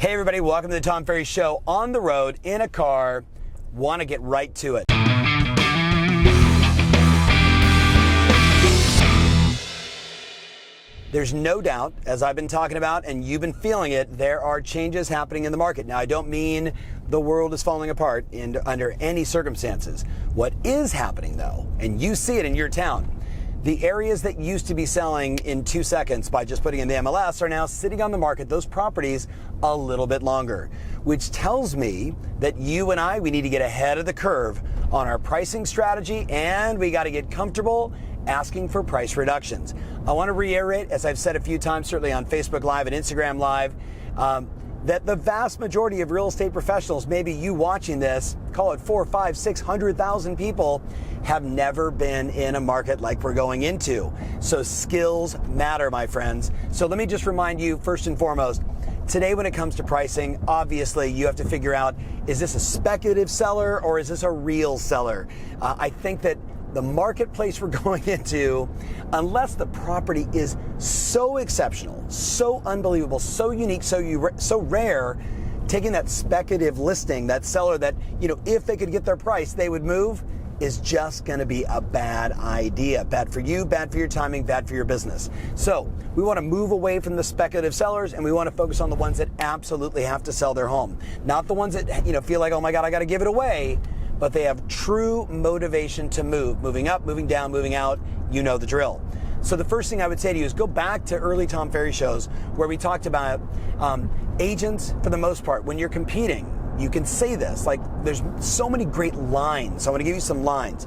Hey everybody, welcome to the Tom Ferry Show. On the road, in a car, want to get right to it. There's no doubt, as I've been talking about and you've been feeling it, there are changes happening in the market. Now, I don't mean the world is falling apart under any circumstances. What is happening though, and you see it in your town, the areas that used to be selling in 2 seconds by just putting in the MLS are now sitting on the market, those properties, a little bit longer, which tells me that you and I, we need to get ahead of the curve on our pricing strategy, and we got to get comfortable asking for price reductions. I want to reiterate, as I've said a few times, certainly on Facebook Live and Instagram Live, that the vast majority of real estate professionals, maybe you watching this, call it 400,000, 500,000, 600,000 people, have never been in a market like we're going into. So skills matter, my friends. So let me just remind you, first and foremost, today when it comes to pricing, obviously you have to figure out, is this a speculative seller or is this a real seller? I think that the marketplace we're going into, unless the property is so exceptional, so unbelievable, so unique, so rare, taking that speculative listing, that seller that, if they could get their price, they would move, is just going to be a bad idea. Bad for you, bad for your timing, bad for your business. So we want to move away from the speculative sellers, and we want to focus on the ones that absolutely have to sell their home. Not the ones that, feel like, oh my God, I got to give it away, but they have true motivation to move, moving up, moving down, moving out. You know the drill. So the first thing I would say to you is go back to early Tom Ferry shows where we talked about agents, for the most part, when you're competing, you can say this, like there's so many great lines. So I want to give you some lines.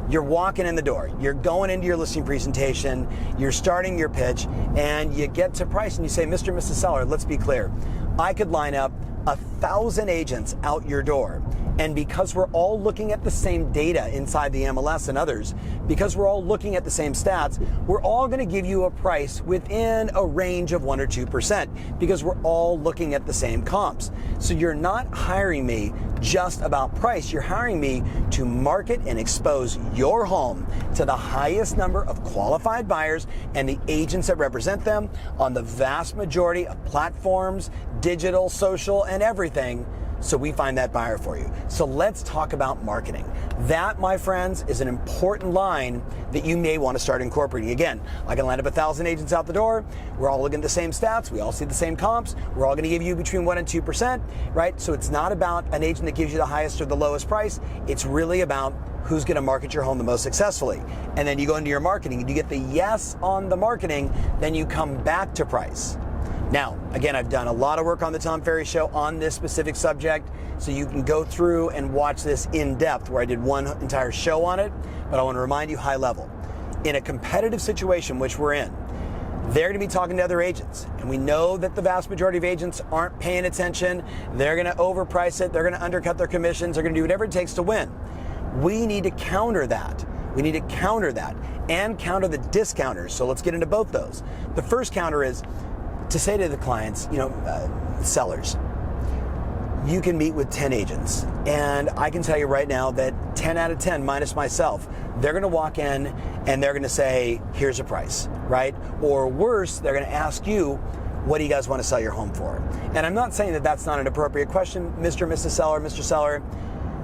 You're walking in the door, you're going into your listing presentation, you're starting your pitch, and you get to price and you say, Mr. and Mrs. Seller, let's be clear. I could line up 1,000 agents out your door. And because we're all looking at the same data inside the MLS and others, because we're all looking at the same stats, we're all going to give you a price within a range of 1 or 2% because we're all looking at the same comps. So you're not hiring me just about price. You're hiring me to market and expose your home to the highest number of qualified buyers and the agents that represent them on the vast majority of platforms, digital, social, and everything. So we find that buyer for you. So let's talk about marketing. That, my friends, is an important line that you may want to start incorporating. Again, I can line up 1,000 agents out the door. We're all looking at the same stats. We all see the same comps. We're all going to give you between 1 and 2%, right? So it's not about an agent that gives you the highest or the lowest price. It's really about who's going to market your home the most successfully. And then you go into your marketing and you get the yes on the marketing, then you come back to price. Now, again, I've done a lot of work on the Tom Ferry Show on this specific subject, so you can go through and watch this in depth where I did one entire show on it, but I want to remind you high level. In a competitive situation, which we're in, they're going to be talking to other agents, and we know that the vast majority of agents aren't paying attention. They're going to overprice it. They're going to undercut their commissions. They're going to do whatever it takes to win. We need to counter that. We need to counter that and counter the discounters. So let's get into both those. The first counter is to say to the clients, sellers, you can meet with 10 agents. And I can tell you right now that 10 out of 10, minus myself, they're going to walk in and they're going to say, here's a price, right? Or worse, they're going to ask you, what do you guys want to sell your home for? And I'm not saying that that's not an appropriate question, Mr. and Mrs. Seller, Mr. Seller,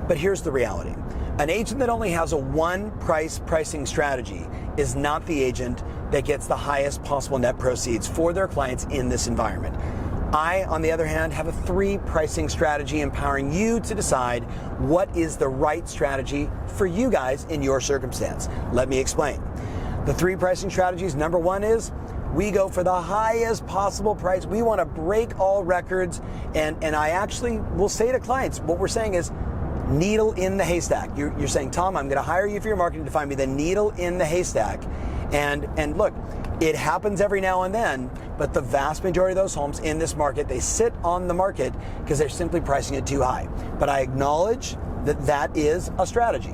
but here's the reality. An agent that only has a one pricing strategy is not the agent that gets the highest possible net proceeds for their clients in this environment. I, on the other hand, have a 3 pricing strategy empowering you to decide what is the right strategy for you guys in your circumstance. Let me explain. The 3 pricing strategies, number 1 is we go for the highest possible price. We want to break all records. And I actually will say to clients, what we're saying is, needle in the haystack. You're saying, Tom, I'm going to hire you for your marketing to find me the needle in the haystack. And look, it happens every now and then, but the vast majority of those homes in this market, they sit on the market because they're simply pricing it too high. But I acknowledge that that is a strategy.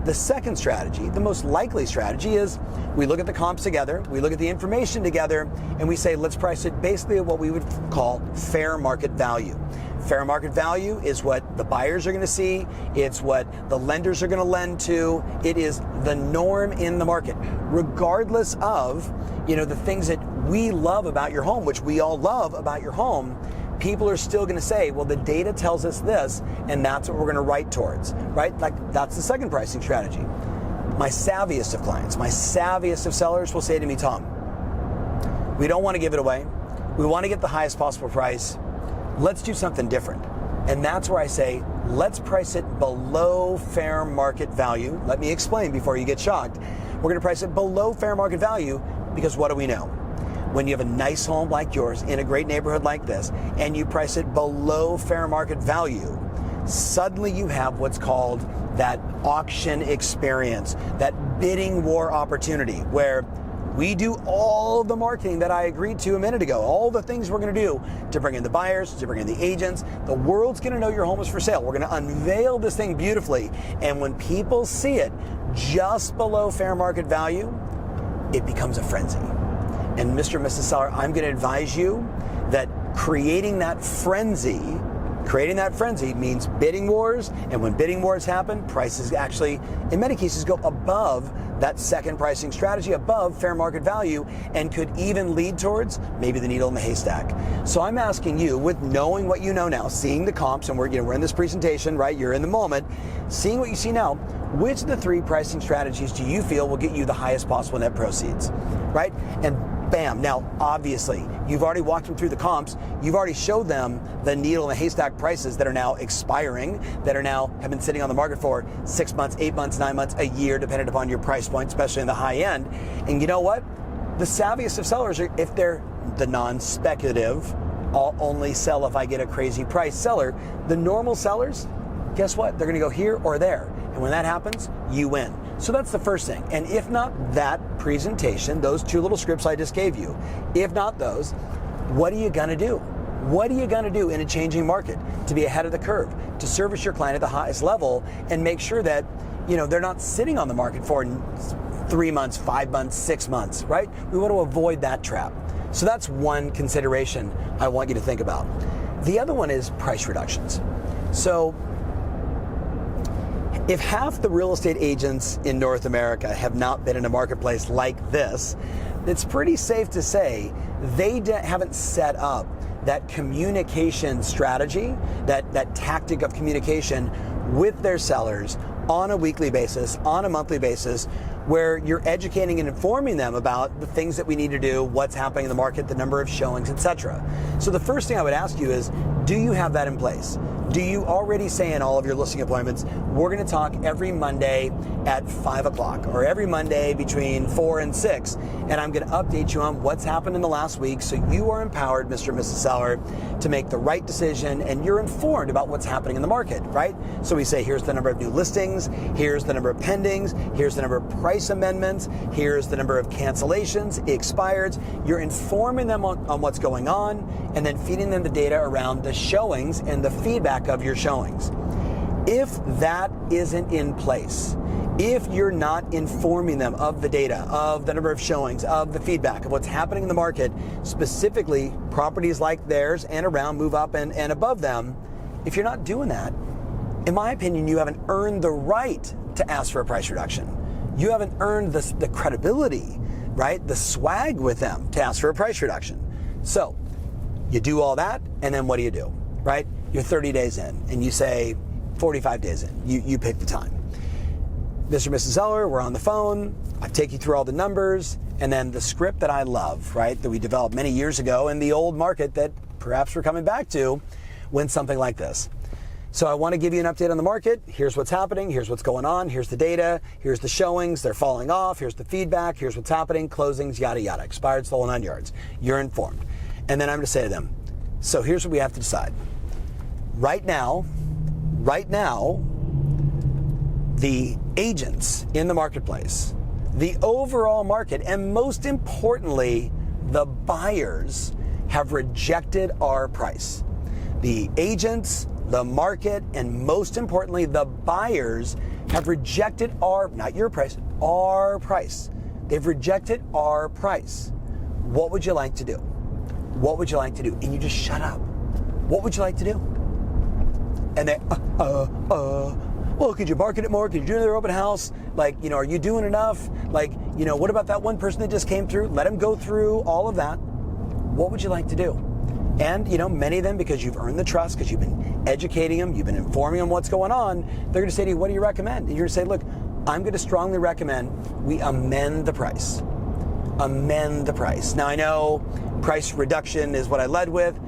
The second strategy, the most likely strategy, is we look at the comps together, we look at the information together, and we say, let's price it basically at what we would call fair market value. Fair market value is what the buyers are going to see. It's what the lenders are going to lend to. It is the norm in the market, regardless of, the things that we love about your home, which we all love about your home. people are still going to say, well, the data tells us this, and that's what we're going to write towards, right? Like, that's the second pricing strategy. My savviest of clients, my savviest of sellers will say to me, Tom, we don't want to give it away. We want to get the highest possible price. Let's do something different. And that's where I say, let's price it below fair market value. Let me explain before you get shocked. We're going to price it below fair market value because what do we know? When you have a nice home like yours in a great neighborhood like this, and you price it below fair market value, suddenly you have what's called that auction experience, that bidding war opportunity, where we do all the marketing that I agreed to a minute ago, all the things we're going to do to bring in the buyers, to bring in the agents. The world's going to know your home is for sale. We're going to unveil this thing beautifully. And when people see it just below fair market value, it becomes a frenzy. And Mr. and Mrs. Seller, I'm going to advise you that creating that frenzy means bidding wars. And when bidding wars happen, prices actually, in many cases, go above that second pricing strategy, above fair market value, and could even lead towards maybe the needle in the haystack. So I'm asking you, with knowing what you know now, seeing the comps, and we're in this presentation, right? You're in the moment, seeing what you see now, which of the three pricing strategies do you feel will get you the highest possible net proceeds, right? And bam. Now, obviously, you've already walked them through the comps. You've already showed them the needle in the haystack prices that are now expiring, that are now have been sitting on the market for 6 months, 8 months, 9 months, a year, depending upon your price point, especially in the high end. And you know what? The savviest of sellers are, if they're the non-speculative, I'll only sell if I get a crazy price seller. The normal sellers, guess what? They're going to go here or there. And when that happens, you win. So that's the first thing. And if not that presentation, those two little scripts I just gave you, if not those, what are you going to do? What are you going to do in a changing market to be ahead of the curve, to service your client at the highest level and make sure that, they're not sitting on the market for 3 months, 5 months, 6 months, right? We want to avoid that trap. So that's one consideration I want you to think about. The other one is price reductions. So if half the real estate agents in North America have not been in a marketplace like this, it's pretty safe to say they haven't set up that communication strategy, that tactic of communication with their sellers on a weekly basis, on a monthly basis, where you're educating and informing them about the things that we need to do, what's happening in the market, the number of showings, etc. So the first thing I would ask you is, do you have that in place? Do you already say in all of your listing appointments, we're going to talk every Monday at 5 o'clock or every Monday between 4 and 6, and I'm going to update you on what's happened in the last week so you are empowered, Mr. and Mrs. Seller, to make the right decision and you're informed about what's happening in the market, right? So we say, here's the number of new listings, here's the number of pendings, here's the number of price amendments, here's the number of cancellations, expireds. You're informing them on what's going on and then feeding them the data around the showings and the feedback of your showings. If that isn't in place, if you're not informing them of the data, of the number of showings, of the feedback, of what's happening in the market, specifically properties like theirs and around, move up and above them, if you're not doing that, in my opinion, you haven't earned the right to ask for a price reduction. You haven't earned the credibility, right? The swag with them to ask for a price reduction. So you do all that, and then what do? Right? You're 30 days in, and you say 45 days in. You pick the time. Mr. and Mrs. Seller, we're on the phone. I take you through all the numbers, and then the script that I love, right, that we developed many years ago in the old market that perhaps we're coming back to, went something like this. So I want to give you an update on the market. Here's what's happening. Here's what's going on. Here's the data. Here's the showings. They're falling off. Here's the feedback. Here's what's happening. Closings, yada, yada. Expired, stolen, 9 yards. You're informed. And then I'm going to say to them, so here's what we have to decide. Right now, the agents in the marketplace, the overall market, and most importantly, the buyers have rejected our price. The agents, the market, and most importantly, the buyers have rejected not your price, our price. They've rejected our price. What would you like to do? What would you like to do? And you just shut up. What would you like to do? And they, well, could you market it more? Could you do another open house? Like, are you doing enough? Like, what about that one person that just came through? Let them go through all of that. What would you like to do? And many of them, because you've earned the trust, because you've been educating them, you've been informing them what's going on, they're going to say to you, what do you recommend? And you're going to say, look, I'm going to strongly recommend we amend the price. Amend the price. Now I know price reduction is what I led with.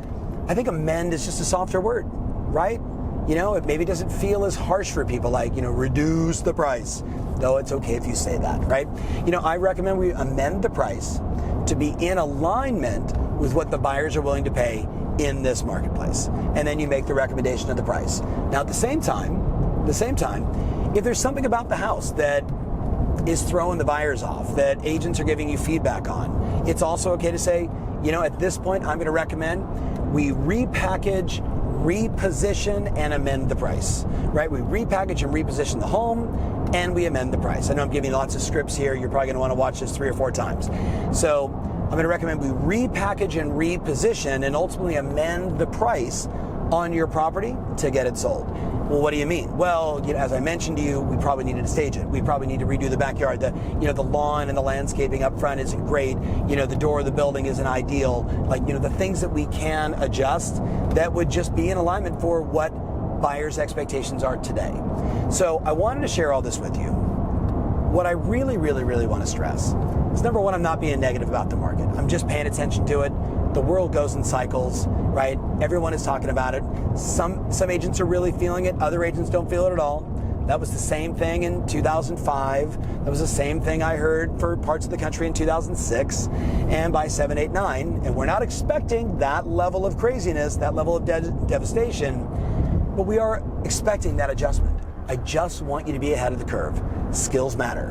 I think amend is just a softer word, right? It maybe doesn't feel as harsh for people, like, reduce the price, though it's okay if you say that, right? I recommend we amend the price to be in alignment with what the buyers are willing to pay in this marketplace. And then you make the recommendation of the price. Now, at the same time, if there's something about the house that is throwing the buyers off, that agents are giving you feedback on, it's also okay to say, at this point, I'm going to recommend we repackage, reposition, and amend the price, right? We repackage and reposition the home, and we amend the price. I know I'm giving lots of scripts here. You're probably going to want to watch this 3 or 4 times. So I'm going to recommend we repackage and reposition and ultimately amend the price on your property to get it sold. Well, what do you mean? Well, as I mentioned to you, we probably needed to stage it. We probably need to redo the backyard. The lawn and the landscaping up front isn't great. The door of the building isn't ideal. The things that we can adjust that would just be in alignment for what buyers' expectations are today. So I wanted to share all this with you. What I really, really, really want to stress is, number one, I'm not being negative about the market. I'm just paying attention to it. The world goes in cycles, right? Everyone is talking about it. Some agents are really feeling it. Other agents don't feel it at all. That was the same thing in 2005. That was the same thing I heard for parts of the country in 2006 and by 7, 8, 9. And we're not expecting that level of craziness, that level of devastation, but we are expecting that adjustment. I just want you to be ahead of the curve. Skills matter.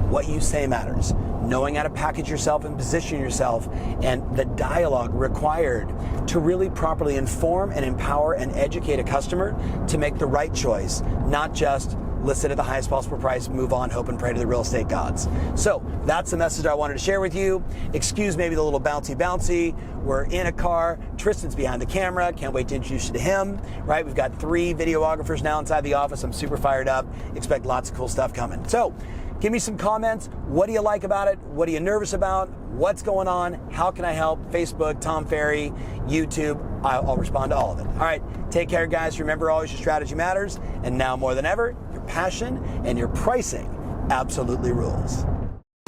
What you say matters. Knowing how to package yourself and position yourself, and the dialogue required to really properly inform and empower and educate a customer to make the right choice, not just list it at the highest possible price, move on, hope and pray to the real estate gods. So that's the message I wanted to share with you. Excuse maybe the little bouncy. We're in a car. Tristan's behind the camera. Can't wait to introduce you to him, right? We've got 3 videographers now inside the office. I'm super fired up. Expect lots of cool stuff coming. So give me some comments. What do you like about it? What are you nervous about? What's going on? How can I help? Facebook, Tom Ferry, YouTube. I'll respond to all of it. All right, take care, guys. Remember, always your strategy matters. And now more than ever, your passion and your pricing absolutely rules.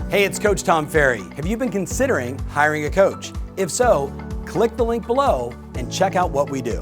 Hey, it's Coach Tom Ferry. Have you been considering hiring a coach? If so, click the link below and check out what we do.